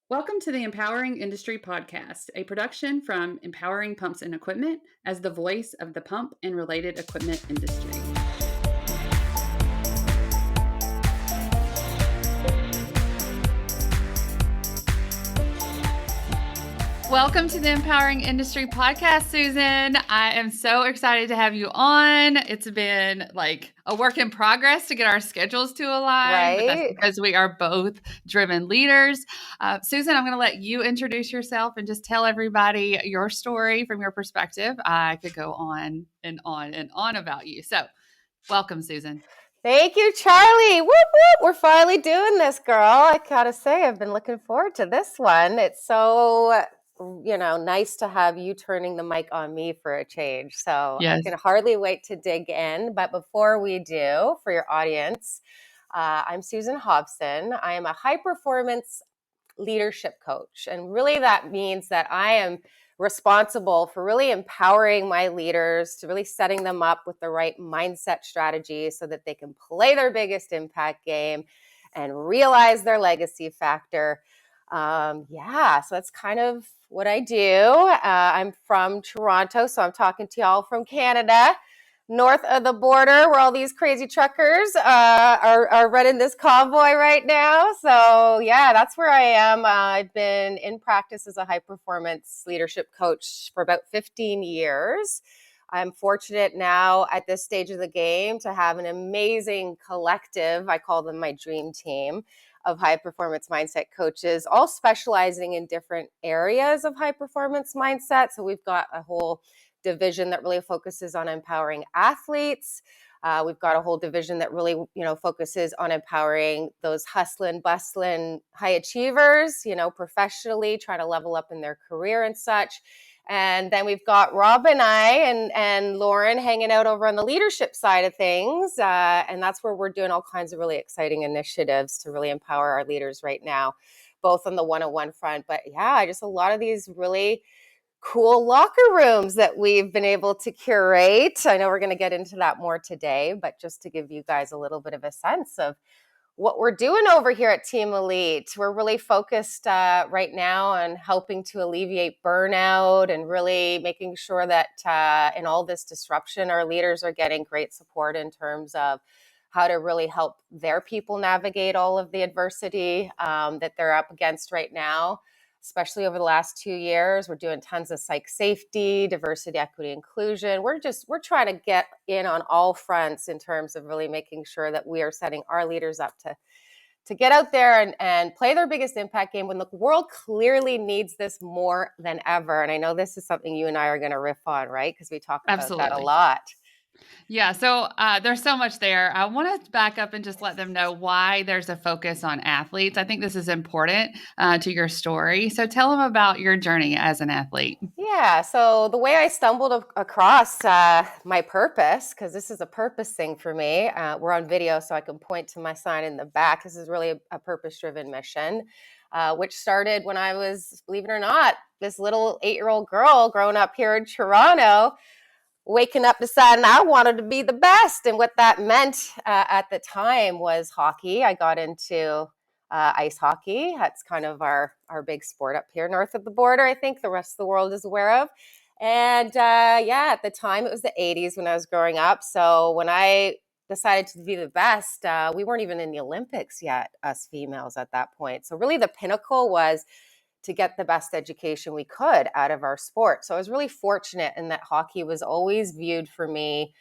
Welcome to the Empowering Industry Podcast, a production from Empowering Pumps and Equipment as the voice of the pump and related equipment industry. Welcome to the Empowering Industry Podcast, Susan. I am so excited to have you on. It's been like a work in progress to get our schedules to align, but that's Right. because we are both driven leaders. Susan, I'm going to let you introduce yourself and just tell everybody your story from your perspective. I could go on and on and on about you. So welcome, Susan. Thank you, Charli. Whoop, whoop. We're finally doing this, girl. I gotta say, I've been looking forward to this one. It's so, nice to have you turning the mic on me for a change. So I Yes. can hardly wait to dig in. But before we do, for your audience, I'm Susan Hobson. I am a high performance leadership coach. And really, that means that I am responsible for really empowering my leaders, to really setting them up with the right mindset strategy so that they can play their biggest impact game and realize their legacy factor. So that's kind of what I do. I'm from Toronto, so I'm talking to y'all from Canada, north of the border, where all these crazy truckers are running this convoy right now. So yeah, that's where I am. I've been in practice as a high performance leadership coach for about 15 years. I'm fortunate now at this stage of the game to have an amazing collective. I call them my dream team of high performance mindset coaches, all specializing in different areas of high performance mindset. So we've got a whole division that really focuses on empowering athletes. We've got a whole division that really, focuses on empowering those hustling, bustling high achievers, professionally, trying to level up in their career and such. And then we've got Rob and I and Lauren hanging out over on the leadership side of things. And that's where we're doing all kinds of really exciting initiatives to really empower our leaders right now, both on the one-on-one front. But yeah, just a lot of these really cool locker rooms that we've been able to curate. I know we're going to get into that more today, but just to give you guys a little bit of a sense of what we're doing over here at Team Elite. We're really focused right now on helping to alleviate burnout and really making sure that in all this disruption, our leaders are getting great support in terms of how to really help their people navigate all of the adversity that they're up against right now. Especially over the last 2 years, we're doing tons of psych safety, diversity, equity, inclusion. We're trying to get in on all fronts in terms of really making sure that we are setting our leaders up to get out there and play their biggest impact game when the world clearly needs this more than ever. And I know this is something you and I are going to riff on, right? Because we talk about that a Absolutely. lot. Yeah, so there's so much there. I want to back up and just let them know why there's a focus on athletes. I think this is important to your story. So tell them about your journey as an athlete. Yeah, so the way I stumbled across my purpose, because this is a purpose thing for me, we're on video, so I can point to my sign in the back. This is really a purpose-driven mission, which started when I was, believe it or not, this little 8-year-old girl growing up here in Toronto, waking up deciding I wanted to be the best. And what that meant at the time was hockey. I got into ice hockey. That's kind of our big sport up here north of the border, I think the rest of the world is aware of. And at the time, it was the 80s when I was growing up. So when I decided to be the best, we weren't even in the Olympics yet, us females at that point. So really the pinnacle was to get the best education we could out of our sport. So I was really fortunate in that hockey was always viewed for me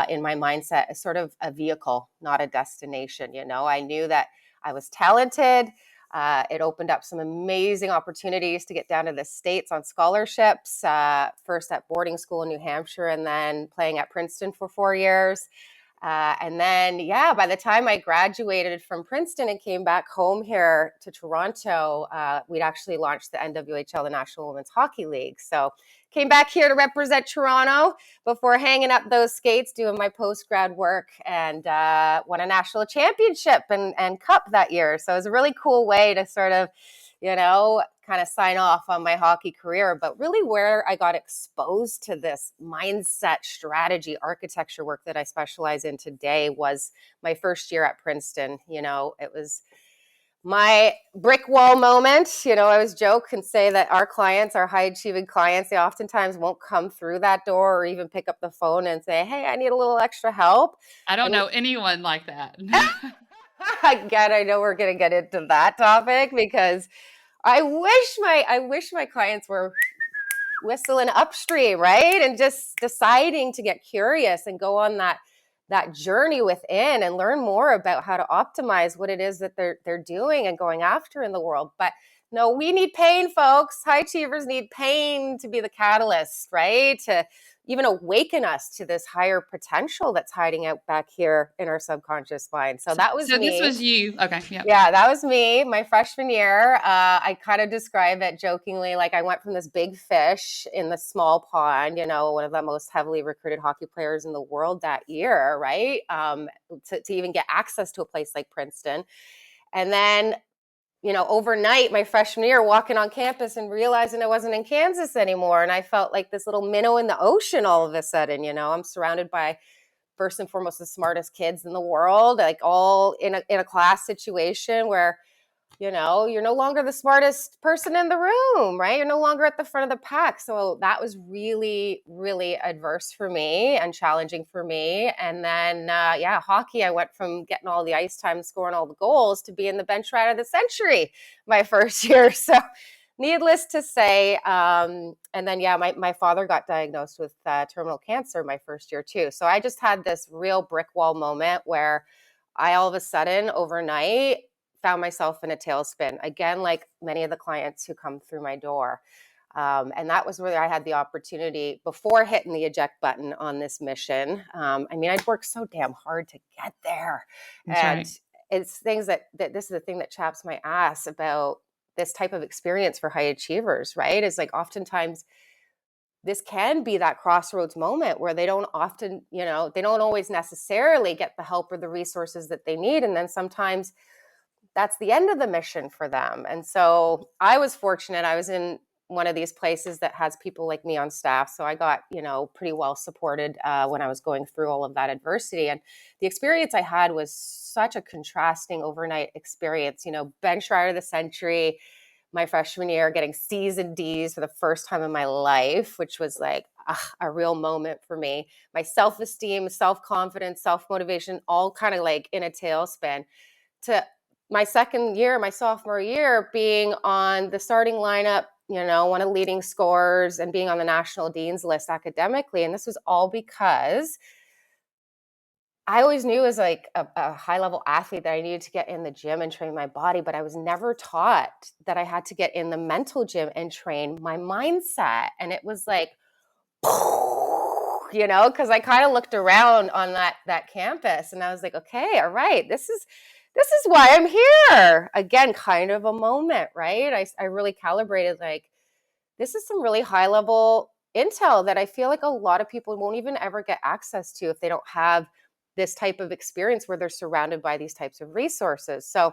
in my mindset as sort of a vehicle, not a destination. I knew that I was talented. It opened up some amazing opportunities to get down to the States on scholarships, first at boarding school in New Hampshire and then playing at Princeton for 4 years. And then, by the time I graduated from Princeton and came back home here to Toronto, we'd actually launched the NWHL, the National Women's Hockey League. So came back here to represent Toronto before hanging up those skates, doing my post-grad work, and won a national championship and cup that year. So it was a really cool way to sort of, kind of sign off on my hockey career. But really where I got exposed to this mindset, strategy, architecture work that I specialize in today was my first year at Princeton. It was My brick wall moment, I always joke and say that our clients, our high achieving clients, they oftentimes won't come through that door or even pick up the phone and say, hey, I need a little extra help. I don't And know anyone like that. again, I know we're going to get into that topic because I wish my clients were whistling upstream, right? And just deciding to get curious and go on that journey within and learn more about how to optimize what it is that they're doing and going after in the world. But no, we need pain, folks. High achievers need pain to be the catalyst, right? To even awaken us to this higher potential that's hiding out back here in our subconscious mind. So that was So this me. was you. Okay. Yeah. Yeah, that was me, my freshman year. I kind of describe it jokingly like I went from this big fish in the small pond, one of the most heavily recruited hockey players in the world that year, right? To even get access to a place like Princeton. And then, overnight, my freshman year, walking on campus and realizing I wasn't in Kansas anymore. And I felt like this little minnow in the ocean all of a sudden. I'm surrounded by first and foremost the smartest kids in the world, like all in a class situation where you're no longer the smartest person in the room, right? You're no longer at the front of the pack. So that was really, really adverse for me and challenging for me. And then hockey, I went from getting all the ice time, scoring all the goals, to being the bench rider of the century my first year. So needless to say, and then, my father got diagnosed with terminal cancer my first year too. So I just had this real brick wall moment where I all of a sudden overnight found myself in a tailspin, again, like many of the clients who come through my door. And that was where I had the opportunity before hitting the eject button on this mission. I'd worked so damn hard to get there. That's And right. it's things that this is the thing that chaps my ass about this type of experience for high achievers, right? Is like oftentimes this can be that crossroads moment where they don't often, they don't always necessarily get the help or the resources that they need. And then sometimes that's the end of the mission for them. And so I was fortunate. I was in one of these places that has people like me on staff. So I got, pretty well supported when I was going through all of that adversity. And the experience I had was such a contrasting overnight experience, bench rider of the century, my freshman year, getting C's and D's for the first time in my life, which was like a real moment for me. My self-esteem, self-confidence, self-motivation, all kind of like in a tailspin. To my second year, my sophomore year, being on the starting lineup, one of the leading scorers and being on the national dean's list academically. And this was all because I always knew as like a high level athlete that I needed to get in the gym and train my body, but I was never taught that I had to get in the mental gym and train my mindset. And it was like, because I kind of looked around on that campus and I was like, okay, all right, this is why I'm here. Again, kind of a moment, right? I really calibrated like, this is some really high level intel that I feel like a lot of people won't even ever get access to if they don't have this type of experience where they're surrounded by these types of resources. So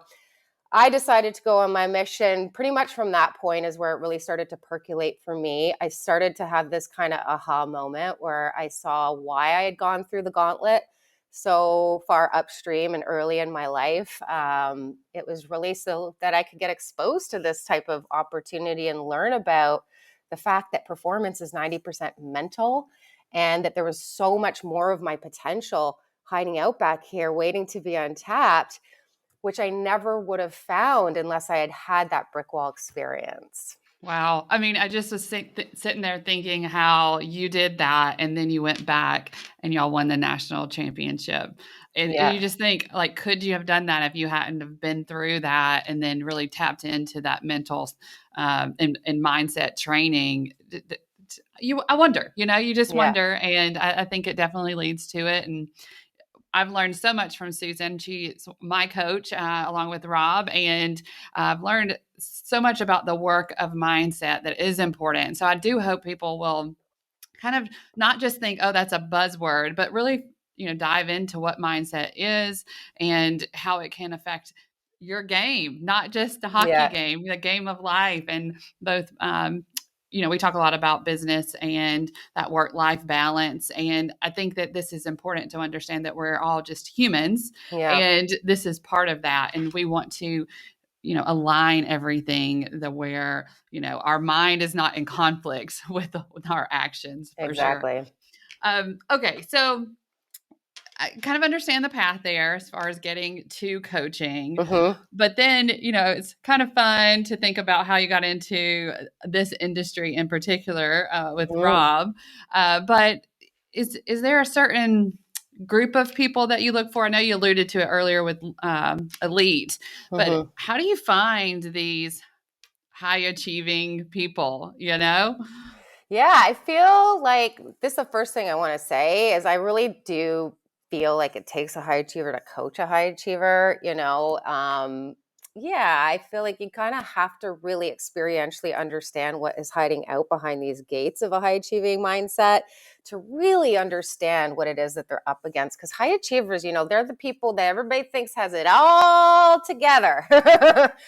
I decided to go on my mission. Pretty much from that point is where it really started to percolate for me. I started to have this kind of aha moment where I saw why I had gone through the gauntlet so far upstream and early in my life. It was really so that I could get exposed to this type of opportunity and learn about the fact that performance is 90% mental and that there was so much more of my potential hiding out back here waiting to be untapped, which I never would have found unless I had had that brick wall experience. Wow. I just was sitting there thinking how you did that and then you went back and y'all won the national championship. And Yeah. you just think, like, could you have done that if you hadn't have been through that and then really tapped into that mental and mindset training? I wonder, you just Yeah. wonder. And I think it definitely leads to it. And I've learned so much from Susan. She's my coach, along with Rob, and I've learned so much about the work of mindset that is important. So I do hope people will kind of not just think, oh, that's a buzzword, but really, dive into what mindset is and how it can affect your game, not just the hockey Yeah. game, the game of life, and both. We talk a lot about business and that work-life balance. And I think that this is important to understand that we're all just humans Yeah. and this is part of that. And we want to align everything where, our mind is not in conflict with our actions for sure. Exactly. Okay. So I kind of understand the path there as far as getting to coaching. Mm-hmm. But then, it's kind of fun to think about how you got into this industry in particular with Mm-hmm. Rob. But is there a certain group of people that you look for? I know you alluded to it earlier with elite, but Mm-hmm. how do you find these high achieving people, Yeah, I feel like this is the first thing I want to say is I really do feel like it takes a high achiever to coach a high achiever, yeah, I feel like you kind of have to really experientially understand what is hiding out behind these gates of a high achieving mindset to really understand what it is that they're up against. Because high achievers, they're the people that everybody thinks has it all together.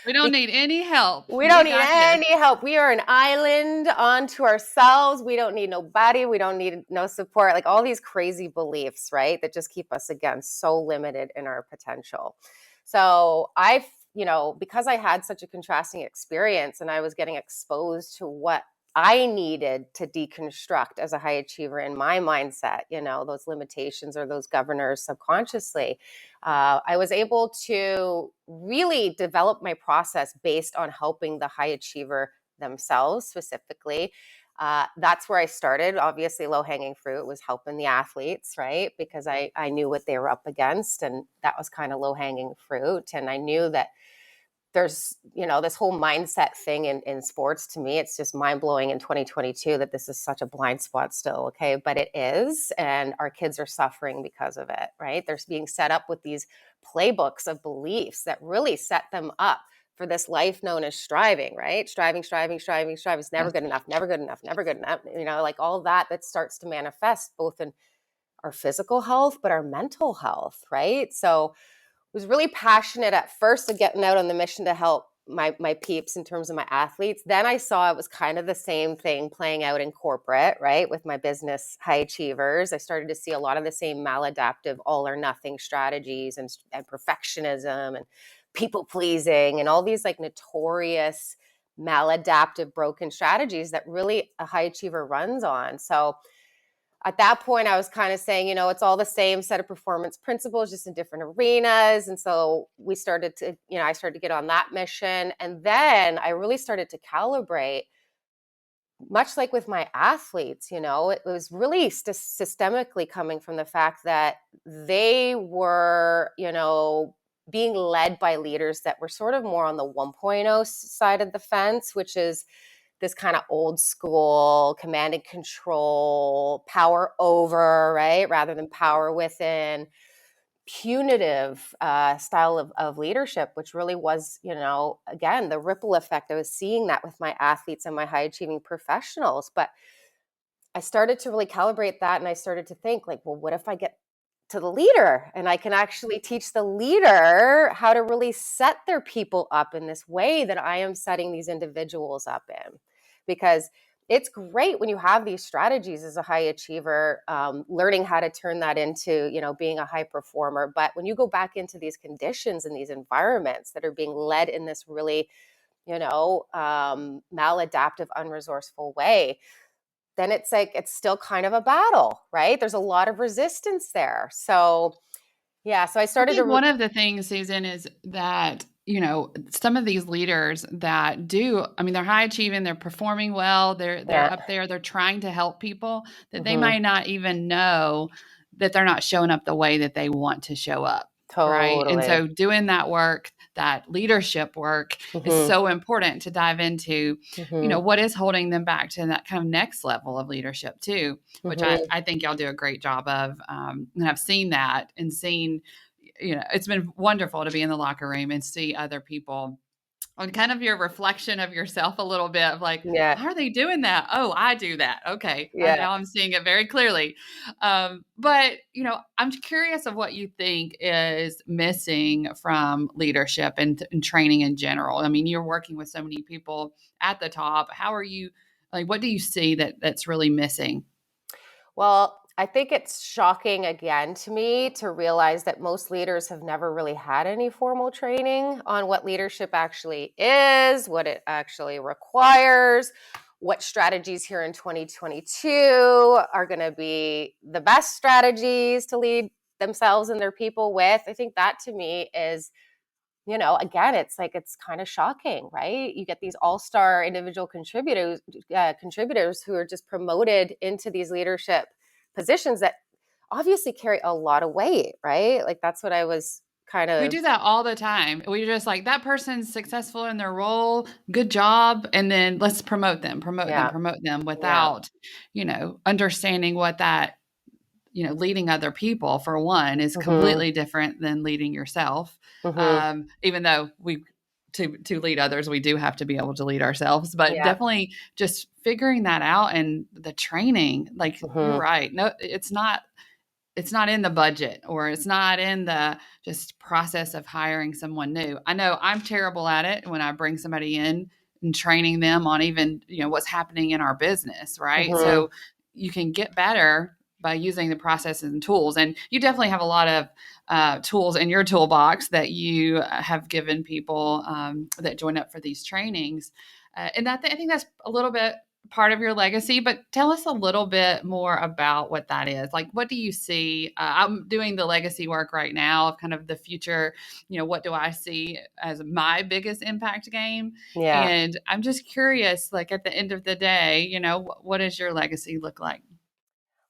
We don't need any help. We don't We need got this. any help. We are an island unto ourselves. We don't need nobody. We don't need no support. Like all these crazy beliefs, right? That just keep us, again, so limited in our potential. So because I had such a contrasting experience and I was getting exposed to what I needed to deconstruct as a high achiever in my mindset, those limitations or those governors subconsciously, I was able to really develop my process based on helping the high achiever themselves specifically. That's where I started. Obviously, low-hanging fruit was helping the athletes, right? Because I knew what they were up against, and that was kind of low-hanging fruit. And I knew that there's, this whole mindset thing in sports. To me, it's just mind-blowing in 2022 that this is such a blind spot still, okay? But it is, and our kids are suffering because of it, right? They're being set up with these playbooks of beliefs that really set them up for this life known as striving, right? Striving. It's never good enough, never good enough, never good enough. Like all that starts to manifest both in our physical health, but our mental health, right? So was really passionate at first of getting out on the mission to help my peeps in terms of my athletes. Then I saw it was kind of the same thing playing out in corporate, right? With my business high achievers. I started to see a lot of the same maladaptive all or nothing strategies and perfectionism and people pleasing and all these like notorious maladaptive broken strategies that really a high achiever runs on. So at that point, I was kind of saying, it's all the same set of performance principles, just in different arenas. And so I started to get on that mission. And then I really started to calibrate, much like with my athletes, it was really systemically coming from the fact that they were, being led by leaders that were sort of more on the 1.0 side of the fence, which is this kind of old school command and control, power over, right? Rather than power within, punitive style of leadership, which really was, again, the ripple effect. I was seeing that with my athletes and my high achieving professionals. But I started to really calibrate that. And I started to think like, well, what if I get to the leader and I can actually teach the leader how to really set their people up in this way that I am setting these individuals up in? Because it's great when you have these strategies as a high achiever, learning how to turn that into, being a high performer. But when you go back into these conditions and these environments that are being led in this really, maladaptive, unresourceful way, then it's like, it's still kind of a battle, right? There's a lot of resistance there. So, yeah, so I I started think to, one of the things, Susan, is that, some of these leaders that do, I mean, they're high achieving, they're performing well, they're yeah, up there, they're trying to help people, that they mm-hmm, might not even know that they're not showing up the way that they want to show up. Right. And totally. so doing that work, that leadership work is Mm-hmm, so important to dive into, mm-hmm, what is holding them back to that kind of next level of leadership too, which mm-hmm. I think y'all do a great job of. And I've seen that and seen, it's been wonderful to be in the locker room and see other people on kind of your reflection of yourself a little bit of like, Yeah, how are they doing that? Oh, I do that. Okay. yeah. Now I'm seeing it very clearly. But, I'm curious of what you think is missing from leadership and training in general. I mean, you're working with so many people at the top. How are you, like, what do you see that's really missing? Well, I think it's shocking again to me to realize that most leaders have never really had any formal training on what leadership actually is, what it actually requires, what strategies here in 2022 are going to be the best strategies to lead themselves and their people with. I think that to me is, again, it's like, it's kind of shocking, right? You get these all-star individual contributors who are just promoted into these leadership positions that obviously carry a lot of weight, right? Like, that's what I was kind We of, do that all the time. We just like, that person's successful in their role, good job, and then let's promote them yeah, yeah, without, understanding what that, leading other people, for one, is mm-hmm, completely different than leading yourself. mm-hmm, Even though to lead others, we do have to be able to lead ourselves, but yeah, definitely just figuring that out, and the training, like, you're mm-hmm, right. No, it's not in the budget, or it's not in the just process of hiring someone new. I know I'm terrible at it when I bring somebody in and training them on even, what's happening in our business, right? mm-hmm, So you can get better by using the processes and tools. And you definitely have a lot of tools in your toolbox that you have given people that join up for these trainings. And I think that's a little bit part of your legacy, but tell us a little bit more about what that is. Like, what do you see? I'm doing the legacy work right now of kind of the future, what do I see as my biggest impact game? yeah. And I'm just curious, like, at the end of the day, what does your legacy look like?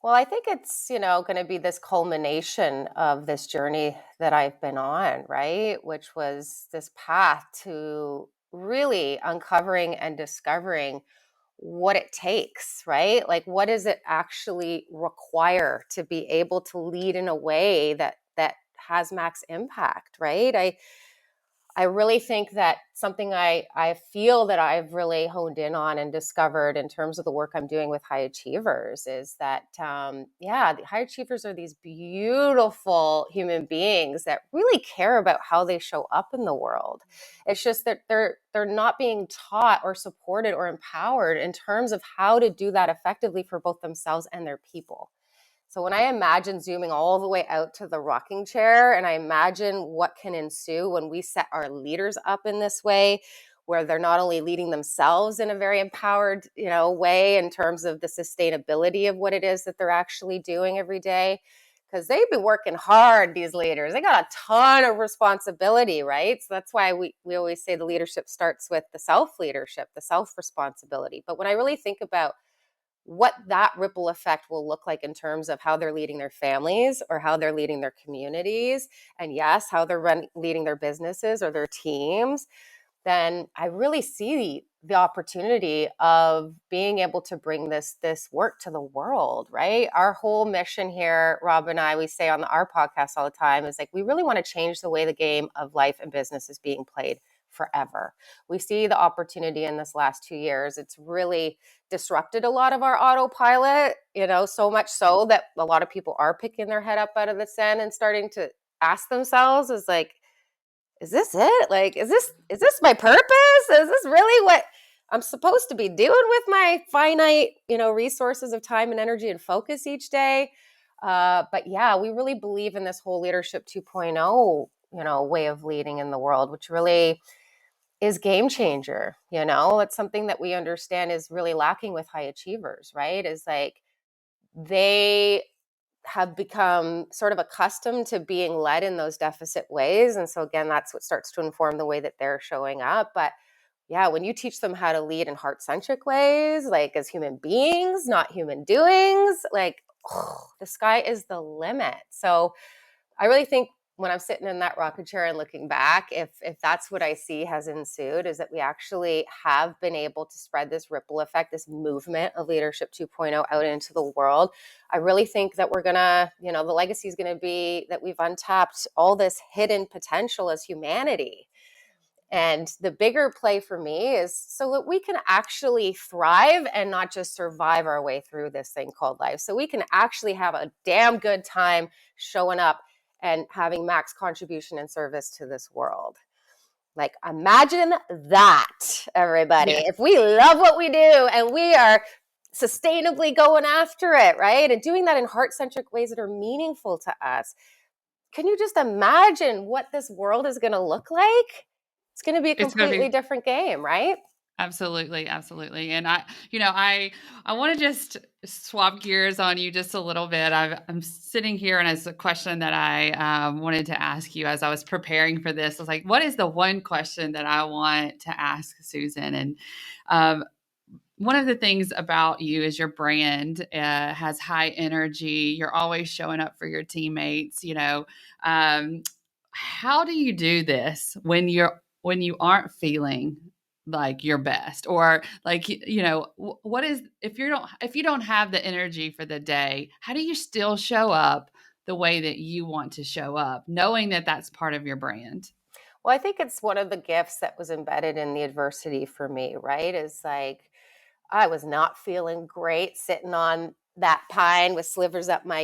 Well, I think it's, going to be this culmination of this journey that I've been on, right? Which was this path to really uncovering and discovering what it takes, right? Like, what does it actually require to be able to lead in a way that has max impact, right? I really think that something I feel that I've really honed in on and discovered in terms of the work I'm doing with high achievers is that, the high achievers are these beautiful human beings that really care about how they show up in the world. It's just that they're not being taught or supported or empowered in terms of how to do that effectively for both themselves and their people. So when I imagine zooming all the way out to the rocking chair, and I imagine what can ensue when we set our leaders up in this way, where they're not only leading themselves in a very empowered, way in terms of the sustainability of what it is that they're actually doing every day, because they've been working hard, these leaders. They got a ton of responsibility, right? So that's why we always say the leadership starts with the self-leadership, the self-responsibility. But when I really think about what that ripple effect will look like in terms of how they're leading their families or how they're leading their communities, and yes, how they're leading their businesses or their teams, then I really see the opportunity of being able to bring this work to the world, right? Our whole mission here, Rob and I, we say on our podcast all the time, is like, we really want to change the way the game of life and business is being played forever. We see the opportunity in this last 2 years. It's really disrupted a lot of our autopilot, so much so that a lot of people are picking their head up out of the sand and starting to ask themselves, is this it? Like, is this my purpose? Is this really what I'm supposed to be doing with my finite, resources of time and energy and focus each day? But yeah, we really believe in this whole leadership 2.0, way of leading in the world, which really is game changer. It's something that we understand is really lacking with high achievers, right? Is like, they have become sort of accustomed to being led in those deficit ways. And so again, that's what starts to inform the way that they're showing up. But yeah, when you teach them how to lead in heart-centric ways, like as human beings, not human doings, like, the sky is the limit. So I really think when I'm sitting in that rocking chair and looking back, if that's what I see has ensued, is that we actually have been able to spread this ripple effect, this movement of Leadership 2.0 out into the world. I really think that we're going to, the legacy is going to be that we've untapped all this hidden potential as humanity. And the bigger play for me is so that we can actually thrive and not just survive our way through this thing called life. So we can actually have a damn good time showing up and having max contribution and service to this world. Like, imagine that, everybody. Yes. If we love what we do and we are sustainably going after it, right? And doing that in heart-centric ways that are meaningful to us. Can you just imagine what this world is going to look like? It's going to be a It's going to completely be different game, right? absolutely, absolutely. And I want to just swap gears on you just a little bit. I'm sitting here, and as a question that I wanted to ask you as I was preparing for this, I was like, what is the one question that I want to ask Susan? And um, one of the things about you is your brand has high energy. You're always showing up for your teammates. How do you do this when you aren't feeling like your best, or like, what is, if you don't have the energy for the day, how do you still show up the way that you want to show up, knowing that that's part of your brand? Well, I think it's one of the gifts that was embedded in the adversity for me, right? Is like, I was not feeling great sitting on that pine with slivers up my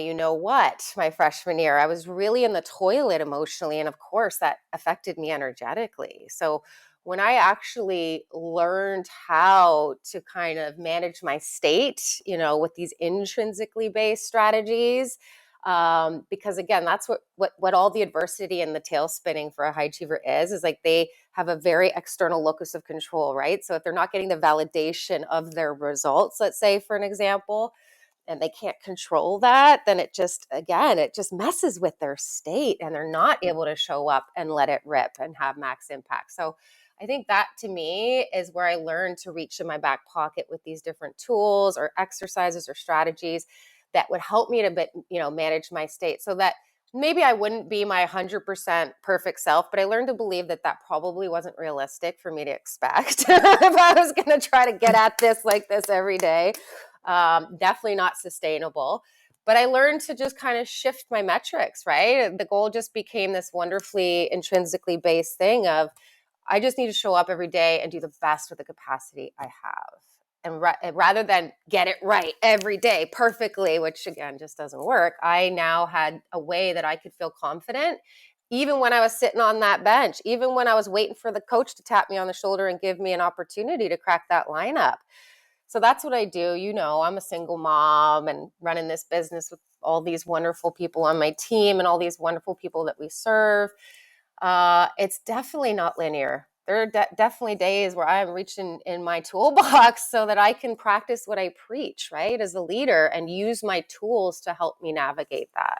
my freshman year. I was really in the toilet emotionally. And of course, that affected me energetically. So when I actually learned how to kind of manage my state, with these intrinsically based strategies, because again, that's what all the adversity and the tail spinning for a high achiever is like they have a very external locus of control, right? So if they're not getting the validation of their results, let's say for an example, and they can't control that, then it just messes with their state, and they're not able to show up and let it rip and have max impact. So I think that to me is where I learned to reach in my back pocket with these different tools or exercises or strategies that would help me to manage my state, so that maybe I wouldn't be my 100% perfect self, but I learned to believe that probably wasn't realistic for me to expect if I was going to try to get at this like this every day. Definitely not sustainable. But I learned to just kind of shift my metrics, right? The goal just became this wonderfully intrinsically based thing of, I just need to show up every day and do the best with the capacity I have. And rather than get it right every day perfectly, which again just doesn't work, I now had a way that I could feel confident even when I was sitting on that bench, even when I was waiting for the coach to tap me on the shoulder and give me an opportunity to crack that lineup. So that's what I do. I'm a single mom and running this business with all these wonderful people on my team and all these wonderful people that we serve. It's definitely not linear. There are definitely days where I'm reaching in my toolbox so that I can practice what I preach, right, as a leader, and use my tools to help me navigate that.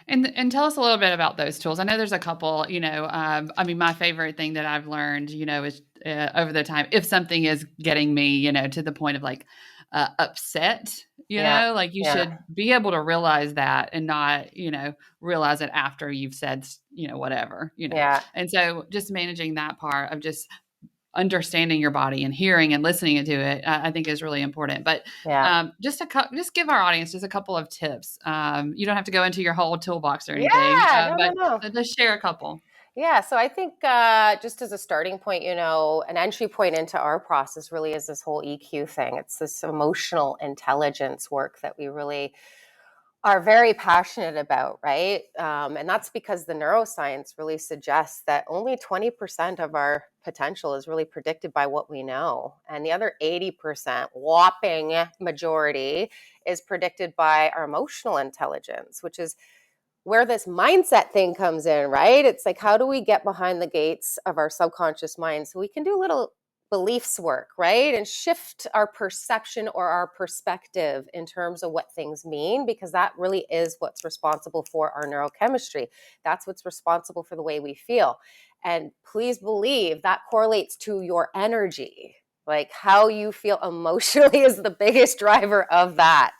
And tell us a little bit about those tools. I know there's a couple, my favorite thing that I've learned, is over the time, if something is getting me, to the point of like upset, like you should be able to realize that and not, realize it after you've said, whatever. Yeah. And so just managing that part of just understanding your body and hearing and listening to it, I think is really important. But just give our audience just a couple of tips. You don't have to go into your whole toolbox or anything, No. but just share a couple. Yeah, so I think just as a starting point, an entry point into our process really is this whole EQ thing. It's this emotional intelligence work that we really are very passionate about, right? And that's because the neuroscience really suggests that only 20% of our potential is really predicted by what we know. And the other 80%, whopping majority, is predicted by our emotional intelligence, which is where this mindset thing comes in, right? It's like, how do we get behind the gates of our subconscious mind so we can do little beliefs work, right? And shift our perception or our perspective in terms of what things mean, because that really is what's responsible for our neurochemistry. That's what's responsible for the way we feel. And please believe that correlates to your energy. Like how you feel emotionally is the biggest driver of that.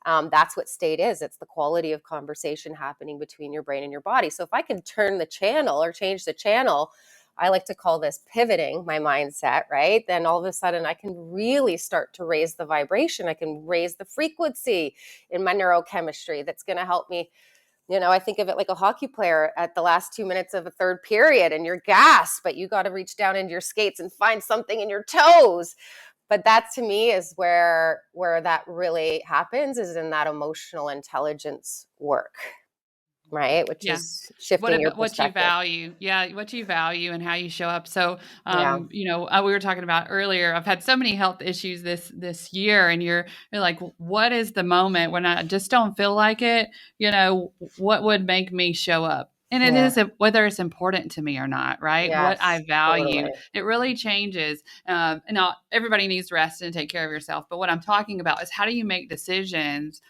That's what state is. It's the quality of conversation happening between your brain and your body. So if I can turn the channel or change the channel, I like to call this pivoting my mindset, right? Then all of a sudden I can really start to raise the vibration. I can raise the frequency in my neurochemistry that's going to help me. I think of it like a hockey player at the last 2 minutes of a third period and you're gassed, but you got to reach down into your skates and find something in your toes. But that to me is where that really happens, is in that emotional intelligence work. right? Which Yeah. is shifting your What you perspective. value. Yeah, what you value and how you show up. So, Yeah. we were talking about earlier, I've had so many health issues this year, and you're like, what is the moment when I just don't feel like it? What would make me show up? And it Yeah. is whether it's important to me or not, right? What I Yes, value, totally. it really changes. And now everybody needs rest and take care of yourself. But what I'm talking about is how do you make decisions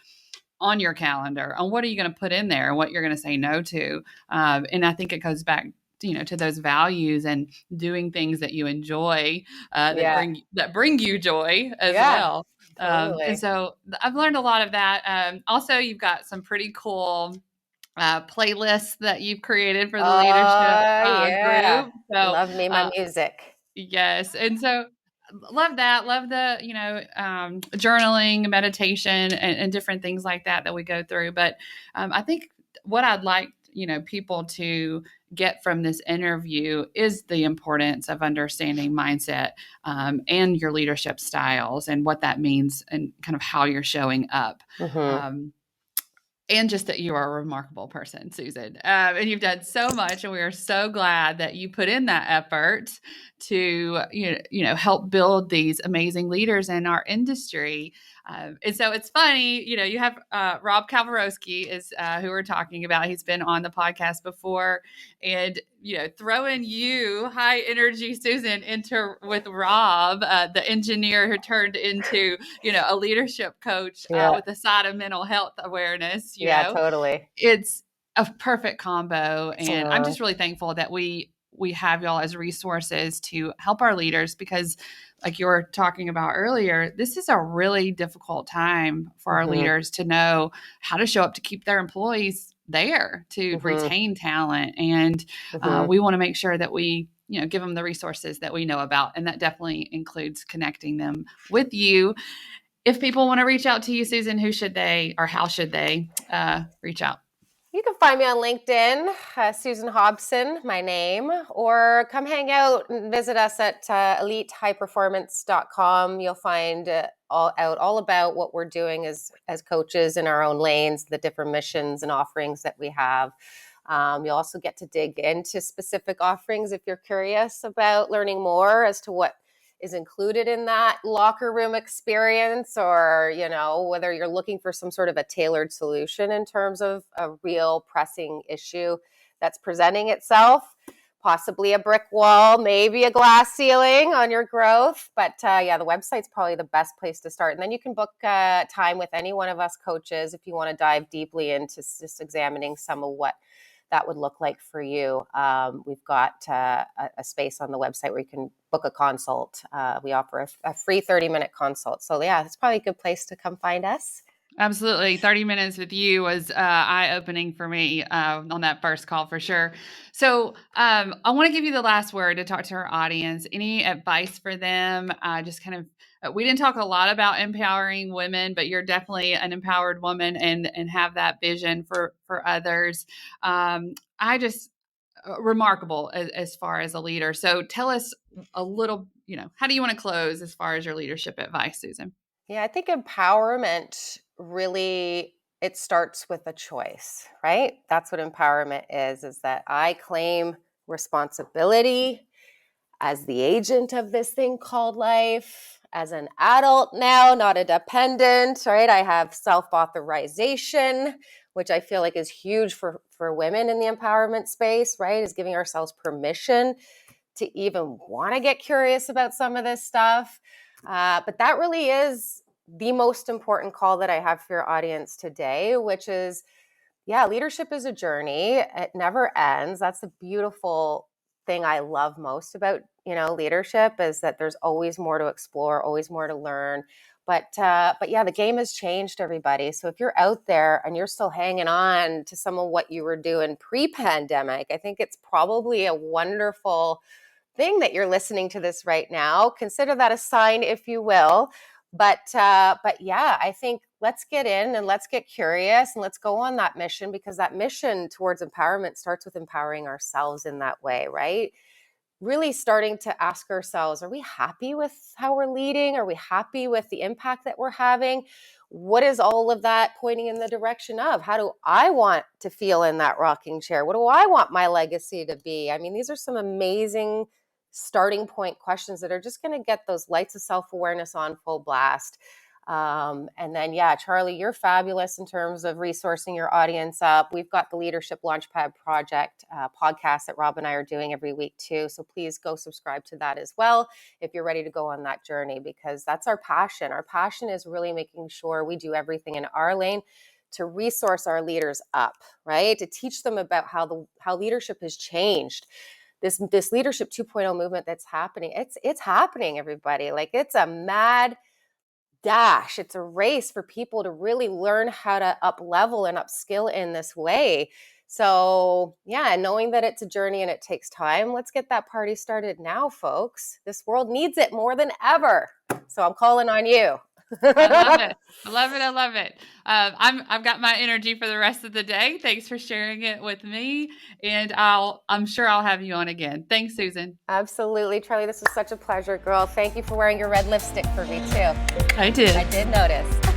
on your calendar on what are you going to put in there and what you're going to say no to. And I think it goes back, to those values and doing things that you enjoy, Yeah. that bring you joy as Yeah, well. And totally. so I've learned a lot of that. Also, you've got some pretty cool playlists that you've created for the leadership Oh, yeah. group. So Love me my music. yes. And so love that. Love the, journaling, meditation, and different things like that we go through. But I think what I'd like, people to get from this interview is the importance of understanding mindset and your leadership styles and what that means and kind of how you're showing up. Mm-hmm. And just that you are a remarkable person, Susan. And you've done so much, and we are so glad that you put in that effort to, help build these amazing leaders in our industry. And so it's funny, you have Rob Kalwarowski is who we're talking about. He's been on the podcast before, and throwing you, high energy Susan, into with Rob, the engineer who turned into a leadership coach Yeah. with a side of mental health awareness. Yeah, totally. It's a perfect combo, and I'm Uh, just really thankful that we have y'all as resources to help our leaders because, like you were talking about earlier, this is a really difficult time for our mm-hmm. leaders to know how to show up to keep their employees there, to Mm-hmm. retain talent, and Mm-hmm. we want to make sure that we give them the resources that we know about, and that definitely includes connecting them with you. If people want to reach out to you, Susan, who should they or how should they reach out? You can find me on LinkedIn, Susan Hobson, my name, or come hang out and visit us at elitehighperformance.com. You'll find all about what we're doing as coaches in our own lanes, the different missions and offerings that we have. You'll also get to dig into specific offerings if you're curious about learning more as to what is included in that locker room experience, or whether you're looking for some sort of a tailored solution in terms of a real pressing issue that's presenting itself, possibly a brick wall, maybe a glass ceiling on your growth. But the website's probably the best place to start, and then you can book time with any one of us coaches if you want to dive deeply into just examining some of what that would look like for you. We've got a space on the website where you can book a consult. We offer a free 30-minute consult. So yeah, it's probably a good place to come find us. Absolutely. 30 minutes with you was eye-opening for me on that first call for sure. So I want to give you the last word to talk to our audience. Any advice for them? Just kind of, we didn't talk a lot about empowering women, but you're definitely an empowered woman and have that vision for others. I just, remarkable as far as a leader. So tell us a little, how do you want to close as far as your leadership advice, Susan? Yeah, I think empowerment really, it starts with a choice, right? That's what empowerment is that I claim responsibility as the agent of this thing called life, as an adult now, not a dependent, right? I have self-authorization, which I feel like is huge for women in the empowerment space, right? Is giving ourselves permission to even want to get curious about some of this stuff. But that really is the most important call that I have for your audience today, which is, leadership is a journey. It never ends. That's the beautiful thing I love most about, leadership, is that there's always more to explore, always more to learn. But the game has changed, everybody. So if you're out there and you're still hanging on to some of what you were doing pre-pandemic, I think it's probably a wonderful thing that you're listening to this right now. Consider that a sign, if you will. But I think let's get in and let's get curious and let's go on that mission, because that mission towards empowerment starts with empowering ourselves in that way, right? really starting to ask ourselves, are we happy with how we're leading? Are we happy with the impact that we're having? What is all of that pointing in the direction of? How do I want to feel in that rocking chair? What do I want my legacy to be? I mean, these are some amazing starting point questions that are just going to get those lights of self-awareness on full blast. And then, yeah, Charli, you're fabulous in terms of resourcing your audience up. We've got the Leadership Launchpad Project podcast that Rob and I are doing every week too. So please go subscribe to that as well if you're ready to go on that journey, because that's our passion. Our passion is really making sure we do everything in our lane to resource our leaders up, right? To teach them about how leadership has changed. This leadership 2.0 movement that's happening, it's happening, everybody. Like, it's a mad dash. It's a race for people to really learn how to up level and upskill in this way. So yeah, knowing that it's a journey and it takes time, let's get that party started now, folks. This world needs it more than ever. So I'm calling on you. I love it. I love it. I love it. I've got my energy for the rest of the day. Thanks for sharing it with me. And I'm sure I'll have you on again. Thanks, Susan. Absolutely, Charli. This was such a pleasure, girl. Thank you for wearing your red lipstick for me too. I did. I did notice.